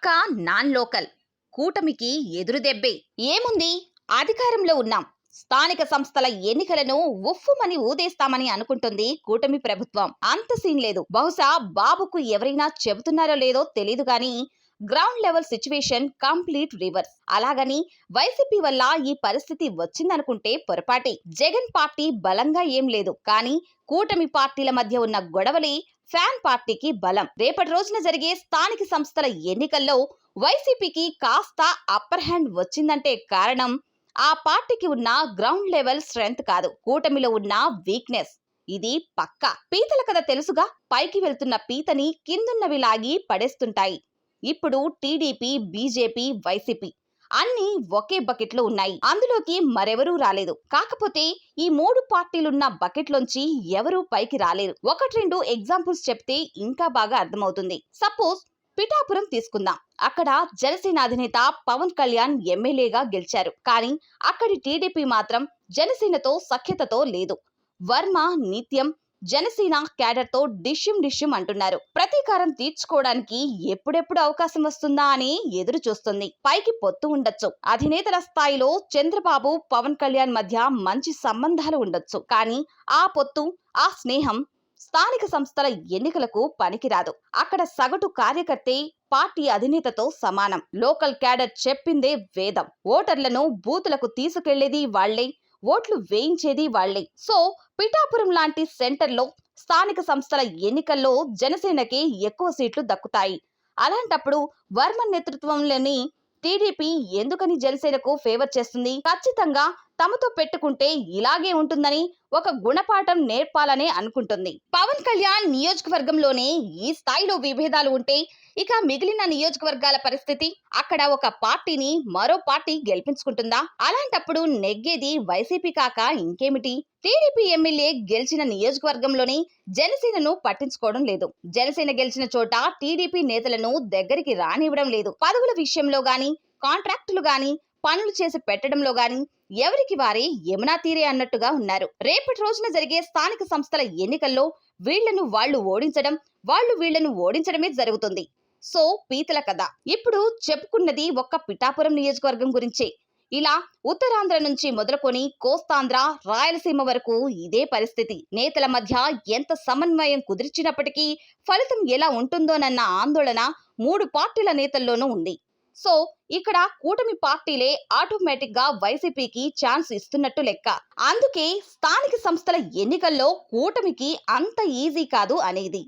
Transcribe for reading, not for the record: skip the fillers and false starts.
పక్కా non local కూటమికి ఎదురుదెబ్బే ఏముంది. అధికారంలో ఉన్నాం, స్థానిక సంస్థల ఎన్నికలను ఉఫ్ఫుమని ఊదేస్తామని అనుకుంటుంది కూటమి ప్రభుత్వం. అంత సీన్ లేదు. బహుశా బాబుకు ఎవరైనా చెబుతున్నారో లేదో తెలీదు గాని ground level situation complete reverse. అలాగని వైసీపీ వల్ల ఈ పరిస్థితి వచ్చిందనుకుంటే పొరపాటే. జగన్ పార్టీ బలంగా ఏం లేదు, కానీ కూటమి పార్టీల మధ్య ఉన్న గొడవలే ఫ్యాన్ పార్టీకి బలం. రేపటి రోజున జరిగే స్థానిక సంస్థల ఎన్నికల్లో వైసీపీకి కాస్త అప్పర్ హ్యాండ్ వచ్చిందంటే కారణం ఆ పార్టీకి ఉన్న గ్రౌండ్ లెవెల్ స్ట్రెంగ్త్ కాదు, కూటమిలో ఉన్న వీక్నెస్. ఇది పక్కా. పీతల కథ తెలుసుగా. పైకి వెళ్తున్న పీతని కిందున్నవి లాగి పడేస్తుంటాయి. ఇప్పుడు టీడీపీ, బీజేపీ, వైసీపీ అన్ని ఒకే బకెట్లో ఉన్నాయి. అందులోకి మరెవరూ రాలేదు. కాకపోతే ఈ మూడు పార్టీలున్న బకెట్లోంచి ఎవరూ పైకి రాలేరు. ఒకటి రెండు ఎగ్జాంపుల్స్ చెప్తే ఇంకా బాగా అర్థమవుతుంది. సపోజ్ పిఠాపురం తీసుకుందాం. అక్కడ జనసేన అధినేత పవన్ కళ్యాణ్ ఎమ్మెల్యేగా గెలిచారు. కానీ అక్కడి టీడీపీ మాత్రం జనసేనతో సఖ్యతతో లేదు. వర్మ నిత్యం జనసేన క్యాడర్ తో డిష్యం అంటున్నారు. ప్రతీకారం తీర్చుకోవడానికి ఎప్పుడెప్పుడు అవకాశం వస్తుందా అని ఎదురు చూస్తుంది. పైకి పొత్తు ఉండొచ్చు. అధినేతల స్థాయిలో చంద్రబాబు, పవన్ కళ్యాణ్ మధ్య మంచి సంబంధాలు ఉండొచ్చు. కానీ ఆ పొత్తు, ఆ స్నేహం స్థానిక సంస్థల ఎన్నికలకు పనికిరాదు. అక్కడ సగటు కార్యకర్తే పార్టీ అధినేతతో సమానం. లోకల్ క్యాడర్ చెప్పిందే వేదం. ఓటర్లను బూతులకు తీసుకెళ్లేది వాళ్లే, ఓట్లు వేయించేది వాళ్లే. సో పిఠాపురం లాంటి సెంటర్లో స్థానిక సంస్థల ఎన్నికల్లో జనసేనకి ఎక్కువ సీట్లు దక్కుతాయి. అలాంటప్పుడు వర్మ నేతృత్వంలోని టీడీపీ ఎందుకని జనసేనకు ఫేవర్ చేస్తుంది? ఖచ్చితంగా తమతో పెట్టుకుంటే ఇలాగే ఉంటుందని ఒక గుణపాఠం నేర్పాలనే అనుకుంటుంది. పవన్ కళ్యాణ్ నియోజకవర్గంలోనే ఈ స్థాయిలో విభేదాలు ఉంటే ఇక మిగిలిన నియోజకవర్గాల పరిస్థితి? అక్కడ ఒక పార్టీని మరో పార్టీ గెలిపించుకుంటుందా? అలాంటప్పుడు నెగ్గేది వైసీపీ కాక ఇంకేమిటి? టీడీపీ ఎమ్మెల్యే గెలిచిన నియోజకవర్గంలోనే జనసేనను పట్టించుకోవడం లేదు. జనసేన గెలిచిన చోట టీడీపీ నేతలను దగ్గరికి రానివ్వడం లేదు. పదవుల విషయంలో గాని, కాంట్రాక్టులు గాని, పనులు చేసి పెట్టడంలో గాని ఎవరికి వారే యమునా తీరే అన్నట్టుగా ఉన్నారు. రేపటి రోజున జరిగే స్థానిక సంస్థల ఎన్నికల్లో వీళ్లను వాళ్లు ఓడించడం, వాళ్లు వీళ్లను ఓడించడమే జరుగుతుంది. సో పీతల కథ. ఇప్పుడు చెప్పుకున్నది ఒక్క పిఠాపురం నియోజకవర్గం గురించే. ఇలా ఉత్తరాంధ్ర నుంచి మొదలుకొని కోస్తాంధ్ర, రాయలసీమ వరకు ఇదే పరిస్థితి. నేతల మధ్య ఎంత సమన్వయం కుదిర్చినప్పటికీ ఫలితం ఎలా ఉంటుందోనన్న ఆందోళన మూడు పార్టీల నేతల్లోనూ ఉంది. సో ఇక్కడ కూటమి పార్టీలే ఆటోమేటిక్ గా వైసీపీకి ఛాన్స్ ఇస్తున్నట్టు లెక్క. అందుకే స్థానిక సంస్థల ఎన్నికల్లో కూటమికి అంత ఈజీ కాదు అనేది.